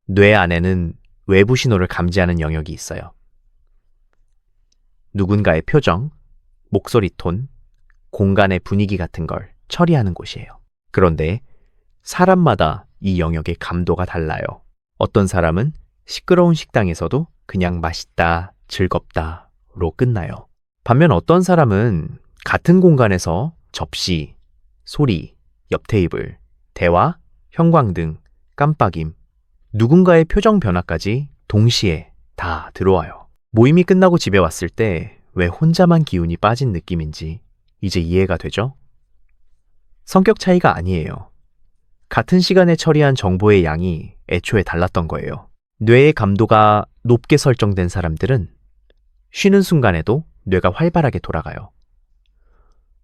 뇌 안에는 외부 신호를 감지하는 영역이 있어요. 누군가의 표정, 목소리 톤, 공간의 분위기 같은 걸 처리하는 곳이에요. 그런데 사람마다 이 영역의 감도가 달라요. 어떤 사람은 시끄러운 식당에서도 그냥 맛있다, 즐겁다로 끝나요. 반면 어떤 사람은 같은 공간에서 접시, 소리, 옆 테이블, 대화, 형광등, 깜빡임, 누군가의 표정 변화까지 동시에 다 들어와요. 모임이 끝나고 집에 왔을 때 왜 혼자만 기운이 빠진 느낌인지 이제 이해가 되죠? 성격 차이가 아니에요. 같은 시간에 처리한 정보의 양이 애초에 달랐던 거예요. 뇌의 감도가 높게 설정된 사람들은 쉬는 순간에도 뇌가 활발하게 돌아가요.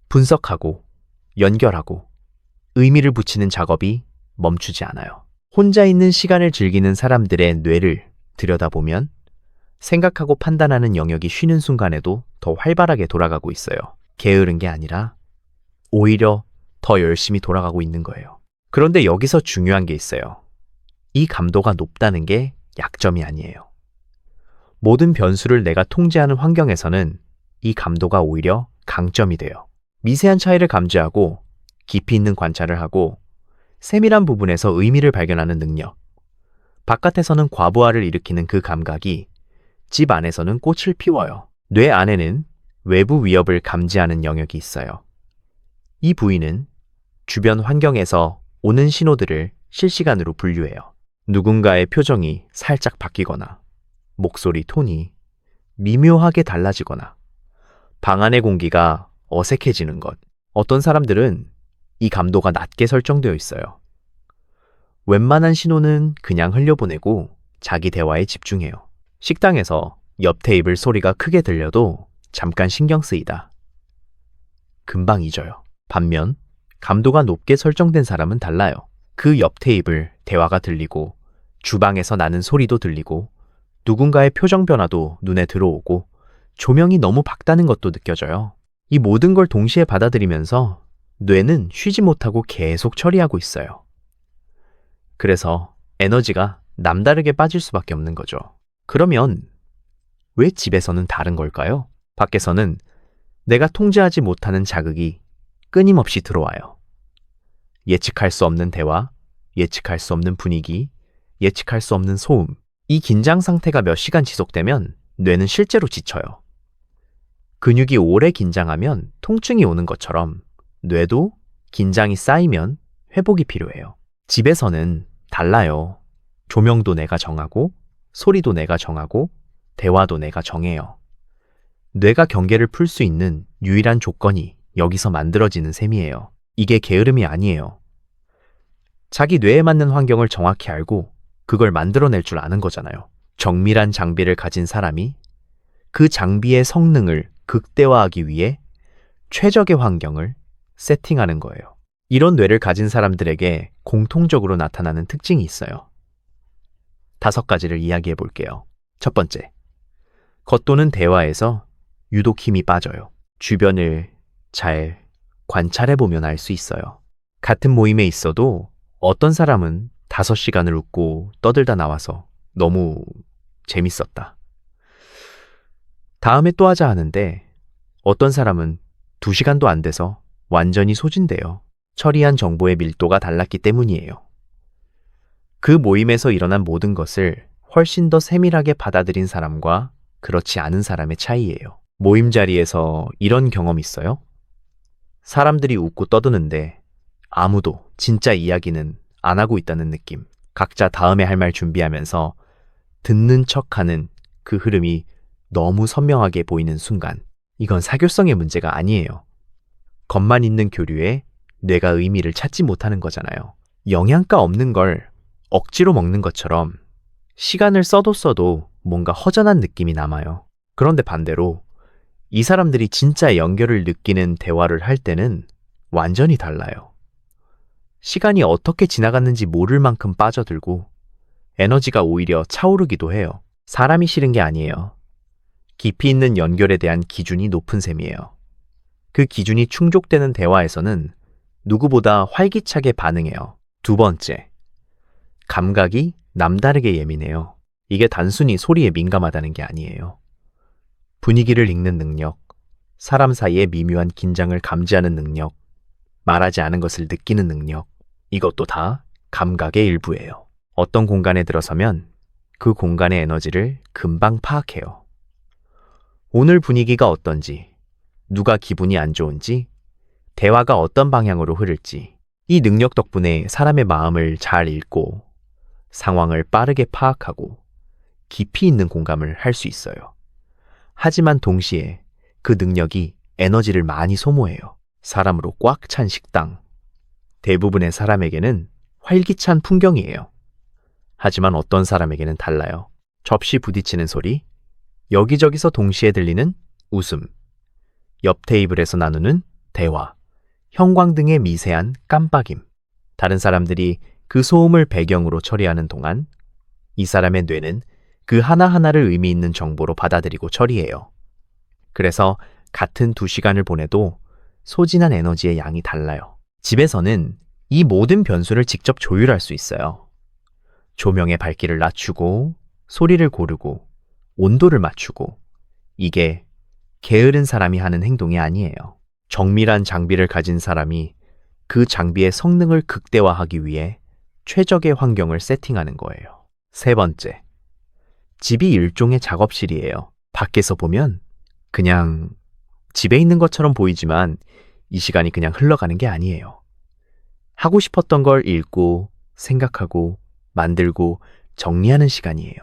분석하고, 연결하고, 의미를 붙이는 작업이 멈추지 않아요. 혼자 있는 시간을 즐기는 사람들의 뇌를 들여다보면 생각하고 판단하는 영역이 쉬는 순간에도 더 활발하게 돌아가고 있어요. 게으른 게 아니라 오히려 더 열심히 돌아가고 있는 거예요. 그런데 여기서 중요한 게 있어요. 이 감도가 높다는 게 약점이 아니에요. 모든 변수를 내가 통제하는 환경에서는 이 감도가 오히려 강점이 돼요. 미세한 차이를 감지하고 깊이 있는 관찰을 하고 세밀한 부분에서 의미를 발견하는 능력. 바깥에서는 과부하를 일으키는 그 감각이 집 안에서는 꽃을 피워요. 뇌 안에는 외부 위협을 감지하는 영역이 있어요. 이 부위는 주변 환경에서 오는 신호들을 실시간으로 분류해요. 누군가의 표정이 살짝 바뀌거나 목소리 톤이 미묘하게 달라지거나 방 안의 공기가 어색해지는 것. 어떤 사람들은 이 감도가 낮게 설정되어 있어요. 웬만한 신호는 그냥 흘려보내고 자기 대화에 집중해요. 식당에서 옆 테이블 소리가 크게 들려도 잠깐 신경 쓰이다. 금방 잊어요. 반면 감도가 높게 설정된 사람은 달라요. 그 옆 테이블 대화가 들리고 주방에서 나는 소리도 들리고 누군가의 표정 변화도 눈에 들어오고 조명이 너무 밝다는 것도 느껴져요. 이 모든 걸 동시에 받아들이면서 뇌는 쉬지 못하고 계속 처리하고 있어요. 그래서 에너지가 남다르게 빠질 수밖에 없는 거죠. 그러면 왜 집에서는 다른 걸까요? 밖에서는 내가 통제하지 못하는 자극이 끊임없이 들어와요. 예측할 수 없는 대화, 예측할 수 없는 분위기, 예측할 수 없는 소음. 이 긴장 상태가 몇 시간 지속되면 뇌는 실제로 지쳐요. 근육이 오래 긴장하면 통증이 오는 것처럼 뇌도 긴장이 쌓이면 회복이 필요해요. 집에서는 달라요. 조명도 내가 정하고, 소리도 내가 정하고, 대화도 내가 정해요. 뇌가 경계를 풀 수 있는 유일한 조건이 여기서 만들어지는 셈이에요. 이게 게으름이 아니에요. 자기 뇌에 맞는 환경을 정확히 알고 그걸 만들어낼 줄 아는 거잖아요. 정밀한 장비를 가진 사람이 그 장비의 성능을 극대화하기 위해 최적의 환경을 세팅하는 거예요. 이런 뇌를 가진 사람들에게 공통적으로 나타나는 특징이 있어요. 5가지를 이야기해 볼게요. 첫 번째, 겉도는 대화에서 유독 힘이 빠져요. 주변을 잘 관찰해 보면 알 수 있어요. 같은 모임에 있어도 어떤 사람은 5시간을 웃고 떠들다 나와서 너무 재밌었다. 다음에 또 하자 하는데 어떤 사람은 2시간도 안 돼서 완전히 소진돼요. 처리한 정보의 밀도가 달랐기 때문이에요. 그 모임에서 일어난 모든 것을 훨씬 더 세밀하게 받아들인 사람과 그렇지 않은 사람의 차이예요. 모임 자리에서 이런 경험 있어요? 사람들이 웃고 떠드는데 아무도 진짜 이야기는 안 하고 있다는 느낌. 각자 다음에 할 말 준비하면서 듣는 척하는 그 흐름이 너무 선명하게 보이는 순간. 이건 사교성의 문제가 아니에요. 겉만 있는 교류에 뇌가 의미를 찾지 못하는 거잖아요. 영양가 없는 걸 억지로 먹는 것처럼 시간을 써도 뭔가 허전한 느낌이 남아요. 그런데 반대로 이 사람들이 진짜 연결을 느끼는 대화를 할 때는 완전히 달라요. 시간이 어떻게 지나갔는지 모를 만큼 빠져들고 에너지가 오히려 차오르기도 해요. 사람이 싫은 게 아니에요. 깊이 있는 연결에 대한 기준이 높은 셈이에요. 그 기준이 충족되는 대화에서는 누구보다 활기차게 반응해요. 2번째, 감각이 남다르게 예민해요. 이게 단순히 소리에 민감하다는 게 아니에요. 분위기를 읽는 능력, 사람 사이의 미묘한 긴장을 감지하는 능력, 말하지 않은 것을 느끼는 능력, 이것도 다 감각의 일부예요. 어떤 공간에 들어서면 그 공간의 에너지를 금방 파악해요. 오늘 분위기가 어떤지, 누가 기분이 안 좋은지, 대화가 어떤 방향으로 흐를지, 이 능력 덕분에 사람의 마음을 잘 읽고 상황을 빠르게 파악하고 깊이 있는 공감을 할 수 있어요. 하지만 동시에 그 능력이 에너지를 많이 소모해요. 사람으로 꽉 찬 식당, 대부분의 사람에게는 활기찬 풍경이에요. 하지만 어떤 사람에게는 달라요. 접시 부딪히는 소리, 여기저기서 동시에 들리는 웃음, 옆 테이블에서 나누는 대화, 형광등의 미세한 깜빡임. 다른 사람들이 그 소음을 배경으로 처리하는 동안 이 사람의 뇌는 그 하나하나를 의미 있는 정보로 받아들이고 처리해요. 그래서 같은 2시간을 보내도 소진한 에너지의 양이 달라요. 집에서는 이 모든 변수를 직접 조율할 수 있어요. 조명의 밝기를 낮추고, 소리를 고르고, 온도를 맞추고, 이게 게으른 사람이 하는 행동이 아니에요. 정밀한 장비를 가진 사람이 그 장비의 성능을 극대화하기 위해 최적의 환경을 세팅하는 거예요. 3번째, 집이 일종의 작업실이에요. 밖에서 보면 그냥 집에 있는 것처럼 보이지만 이 시간이 그냥 흘러가는 게 아니에요. 하고 싶었던 걸 읽고, 생각하고, 만들고, 정리하는 시간이에요.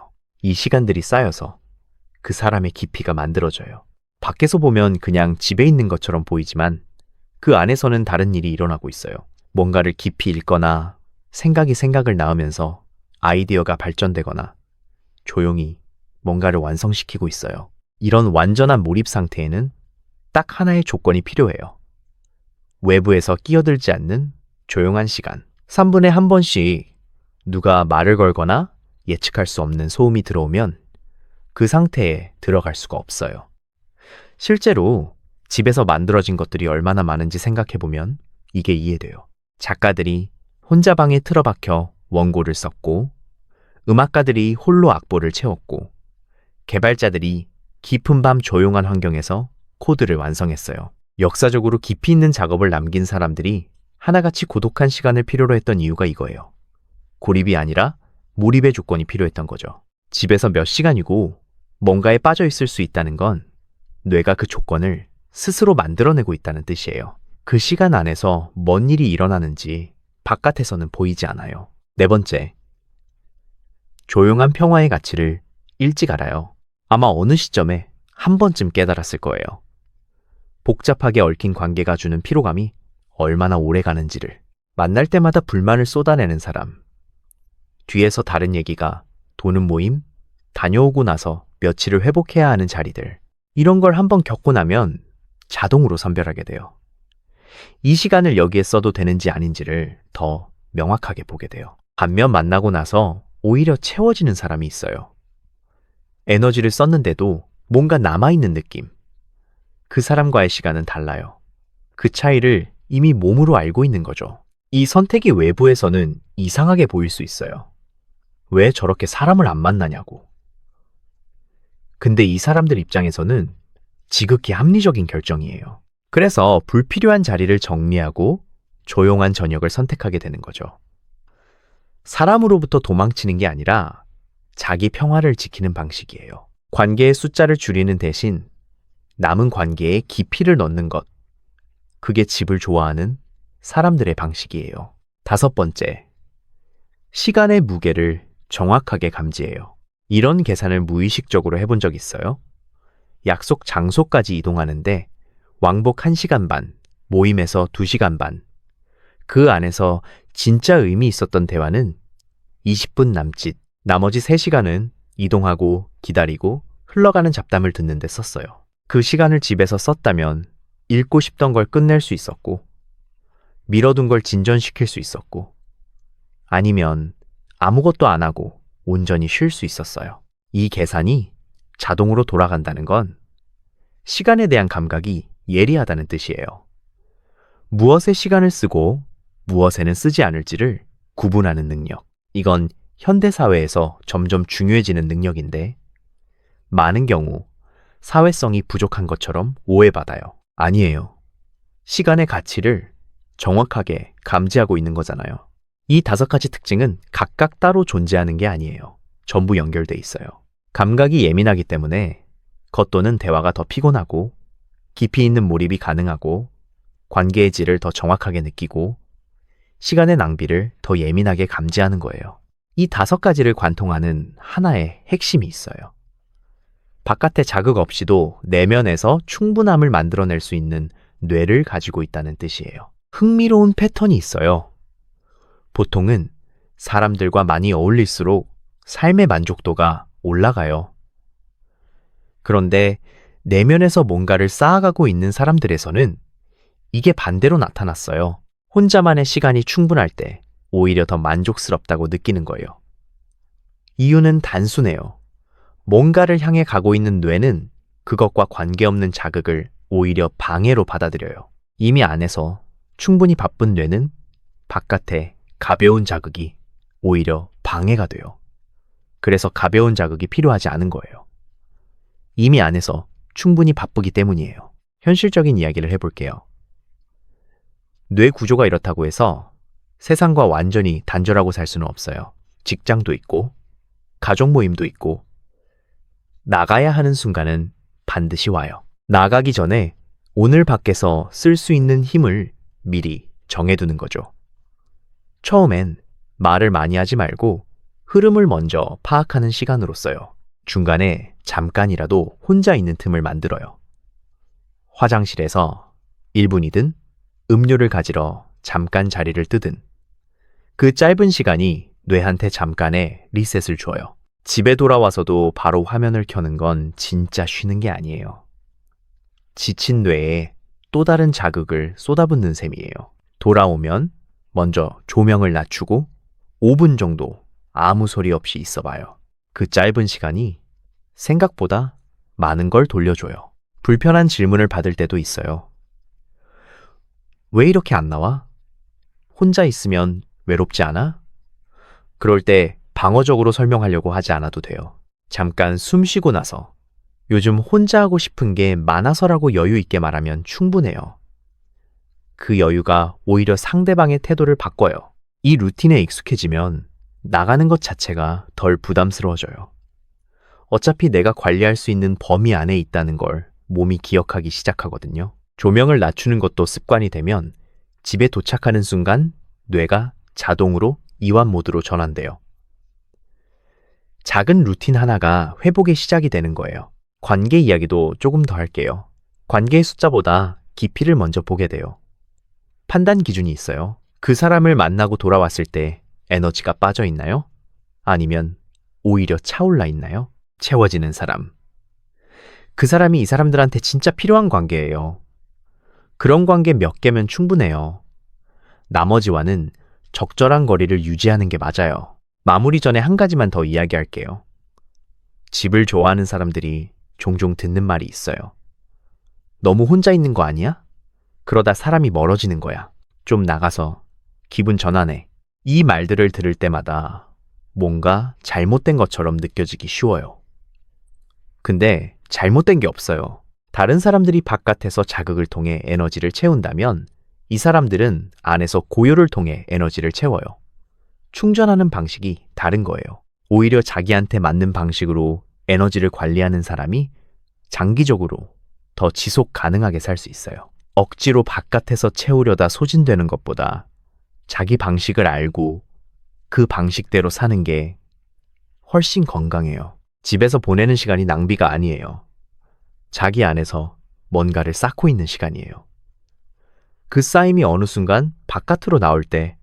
이 시간들이 쌓여서 그 사람의 깊이가 만들어져요. 밖에서 보면 그냥 집에 있는 것처럼 보이지만 그 안에서는 다른 일이 일어나고 있어요. 뭔가를 깊이 읽거나 생각이 생각을 낳으면서 아이디어가 발전되거나 조용히 뭔가를 완성시키고 있어요. 이런 완전한 몰입 상태에는 딱 하나의 조건이 필요해요. 외부에서 끼어들지 않는 조용한 시간. 3분에 한 번씩 누가 말을 걸거나 예측할 수 없는 소음이 들어오면 그 상태에 들어갈 수가 없어요. 실제로 집에서 만들어진 것들이 얼마나 많은지 생각해보면 이게 이해돼요. 작가들이 혼자 방에 틀어박혀 원고를 썼고, 음악가들이 홀로 악보를 채웠고, 개발자들이 깊은 밤 조용한 환경에서 코드를 완성했어요. 역사적으로 깊이 있는 작업을 남긴 사람들이 하나같이 고독한 시간을 필요로 했던 이유가 이거예요. 고립이 아니라 몰입의 조건이 필요했던 거죠. 집에서 몇 시간이고 뭔가에 빠져 있을 수 있다는 건 뇌가 그 조건을 스스로 만들어내고 있다는 뜻이에요. 그 시간 안에서 뭔 일이 일어나는지 바깥에서는 보이지 않아요. 4번째, 조용한 평화의 가치를 일찍 알아요. 아마 어느 시점에 한 번쯤 깨달았을 거예요. 복잡하게 얽힌 관계가 주는 피로감이 얼마나 오래 가는지를. 만날 때마다 불만을 쏟아내는 사람, 뒤에서 다른 얘기가 도는 모임, 다녀오고 나서 며칠을 회복해야 하는 자리들, 이런 걸 한번 겪고 나면 자동으로 선별하게 돼요. 이 시간을 여기에 써도 되는지 아닌지를 더 명확하게 보게 돼요. 반면 만나고 나서 오히려 채워지는 사람이 있어요. 에너지를 썼는데도 뭔가 남아있는 느낌. 그 사람과의 시간은 달라요. 그 차이를 이미 몸으로 알고 있는 거죠. 이 선택이 외부에서는 이상하게 보일 수 있어요. 왜 저렇게 사람을 안 만나냐고. 근데 이 사람들 입장에서는 지극히 합리적인 결정이에요. 그래서 불필요한 자리를 정리하고 조용한 저녁을 선택하게 되는 거죠. 사람으로부터 도망치는 게 아니라 자기 평화를 지키는 방식이에요. 관계의 숫자를 줄이는 대신 남은 관계에 깊이를 넣는 것. 그게 집을 좋아하는 사람들의 방식이에요. 5번째, 시간의 무게를 정확하게 감지해요. 이런 계산을 무의식적으로 해본 적 있어요? 약속 장소까지 이동하는데 왕복 1시간 반, 모임에서 2시간 반. 그 안에서 진짜 의미 있었던 대화는 20분 남짓, 나머지 3시간은 이동하고 기다리고 흘러가는 잡담을 듣는 데 썼어요. 그 시간을 집에서 썼다면 읽고 싶던 걸 끝낼 수 있었고, 미뤄둔 걸 진전시킬 수 있었고, 아니면 아무것도 안 하고 온전히 쉴 수 있었어요. 이 계산이 자동으로 돌아간다는 건 시간에 대한 감각이 예리하다는 뜻이에요. 무엇에 시간을 쓰고 무엇에는 쓰지 않을지를 구분하는 능력. 이건 현대사회에서 점점 중요해지는 능력인데 많은 경우 사회성이 부족한 것처럼 오해받아요. 아니에요. 시간의 가치를 정확하게 감지하고 있는 거잖아요. 이 5가지 특징은 각각 따로 존재하는 게 아니에요. 전부 연결돼 있어요. 감각이 예민하기 때문에 겉도는 대화가 더 피곤하고 깊이 있는 몰입이 가능하고 관계의 질을 더 정확하게 느끼고 시간의 낭비를 더 예민하게 감지하는 거예요. 이 5가지를 관통하는 하나의 핵심이 있어요. 바깥의 자극 없이도 내면에서 충분함을 만들어낼 수 있는 뇌를 가지고 있다는 뜻이에요. 흥미로운 패턴이 있어요. 보통은 사람들과 많이 어울릴수록 삶의 만족도가 올라가요. 그런데 내면에서 뭔가를 쌓아가고 있는 사람들에서는 이게 반대로 나타났어요. 혼자만의 시간이 충분할 때 오히려 더 만족스럽다고 느끼는 거예요. 이유는 단순해요. 뭔가를 향해 가고 있는 뇌는 그것과 관계없는 자극을 오히려 방해로 받아들여요. 이미 안에서 충분히 바쁜 뇌는 바깥에 가벼운 자극이 오히려 방해가 돼요. 그래서 가벼운 자극이 필요하지 않은 거예요. 이미 안에서 충분히 바쁘기 때문이에요. 현실적인 이야기를 해볼게요. 뇌 구조가 이렇다고 해서 세상과 완전히 단절하고 살 수는 없어요. 직장도 있고, 가족 모임도 있고, 나가야 하는 순간은 반드시 와요. 나가기 전에 오늘 밖에서 쓸 수 있는 힘을 미리 정해두는 거죠. 처음엔 말을 많이 하지 말고 흐름을 먼저 파악하는 시간으로 써요. 중간에 잠깐이라도 혼자 있는 틈을 만들어요. 화장실에서 1분이든 음료를 가지러 잠깐 자리를 뜨든 그 짧은 시간이 뇌한테 잠깐의 리셋을 줘요. 집에 돌아와서도 바로 화면을 켜는 건 진짜 쉬는 게 아니에요. 지친 뇌에 또 다른 자극을 쏟아붓는 셈이에요. 돌아오면 먼저 조명을 낮추고 5분 정도 아무 소리 없이 있어봐요. 그 짧은 시간이 생각보다 많은 걸 돌려줘요. 불편한 질문을 받을 때도 있어요. 왜 이렇게 안 나와? 혼자 있으면 외롭지 않아? 그럴 때 방어적으로 설명하려고 하지 않아도 돼요. 잠깐 숨 쉬고 나서 요즘 혼자 하고 싶은 게 많아서라고 여유 있게 말하면 충분해요. 그 여유가 오히려 상대방의 태도를 바꿔요. 이 루틴에 익숙해지면 나가는 것 자체가 덜 부담스러워져요. 어차피 내가 관리할 수 있는 범위 안에 있다는 걸 몸이 기억하기 시작하거든요. 조명을 낮추는 것도 습관이 되면 집에 도착하는 순간 뇌가 자동으로 이완 모드로 전환돼요. 작은 루틴 하나가 회복의 시작이 되는 거예요. 관계 이야기도 조금 더 할게요. 관계의 숫자보다 깊이를 먼저 보게 돼요. 판단 기준이 있어요. 그 사람을 만나고 돌아왔을 때 에너지가 빠져 있나요? 아니면 오히려 차올라 있나요? 채워지는 사람. 그 사람이 이 사람들한테 진짜 필요한 관계예요. 그런 관계 몇 개면 충분해요. 나머지와는 적절한 거리를 유지하는 게 맞아요. 마무리 전에 한 가지만 더 이야기할게요. 집을 좋아하는 사람들이 종종 듣는 말이 있어요. 너무 혼자 있는 거 아니야? 그러다 사람이 멀어지는 거야. 좀 나가서 기분 전환해. 이 말들을 들을 때마다 뭔가 잘못된 것처럼 느껴지기 쉬워요. 근데 잘못된 게 없어요. 다른 사람들이 바깥에서 자극을 통해 에너지를 채운다면 이 사람들은 안에서 고요를 통해 에너지를 채워요. 충전하는 방식이 다른 거예요. 오히려 자기한테 맞는 방식으로 에너지를 관리하는 사람이 장기적으로 더 지속 가능하게 살 수 있어요. 억지로 바깥에서 채우려다 소진되는 것보다 자기 방식을 알고 그 방식대로 사는 게 훨씬 건강해요. 집에서 보내는 시간이 낭비가 아니에요. 자기 안에서 뭔가를 쌓고 있는 시간이에요. 그 쌓임이 어느 순간 바깥으로 나올 때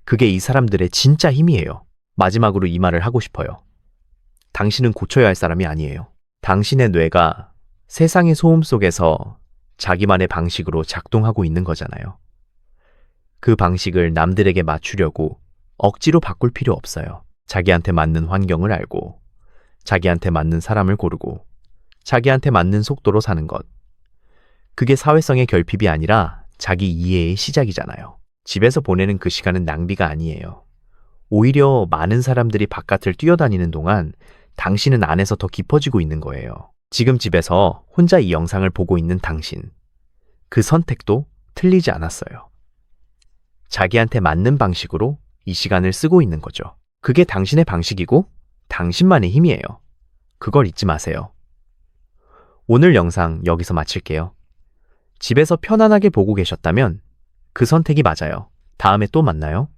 그게 이 사람들의 진짜 힘이에요. 마지막으로 이 말을 하고 싶어요. 당신은 고쳐야 할 사람이 아니에요. 당신의 뇌가 세상의 소음 속에서 자기만의 방식으로 작동하고 있는 거잖아요. 그 방식을 남들에게 맞추려고 억지로 바꿀 필요 없어요. 자기한테 맞는 환경을 알고, 자기한테 맞는 사람을 고르고, 자기한테 맞는 속도로 사는 것. 그게 사회성의 결핍이 아니라 자기 이해의 시작이잖아요. 집에서 보내는 그 시간은 낭비가 아니에요. 오히려 많은 사람들이 바깥을 뛰어다니는 동안 당신은 안에서 더 깊어지고 있는 거예요. 지금 집에서 혼자 이 영상을 보고 있는 당신. 그 선택도 틀리지 않았어요. 자기한테 맞는 방식으로 이 시간을 쓰고 있는 거죠. 그게 당신의 방식이고 당신만의 힘이에요. 그걸 잊지 마세요. 오늘 영상 여기서 마칠게요. 집에서 편안하게 보고 계셨다면 그 선택이 맞아요. 다음에 또 만나요.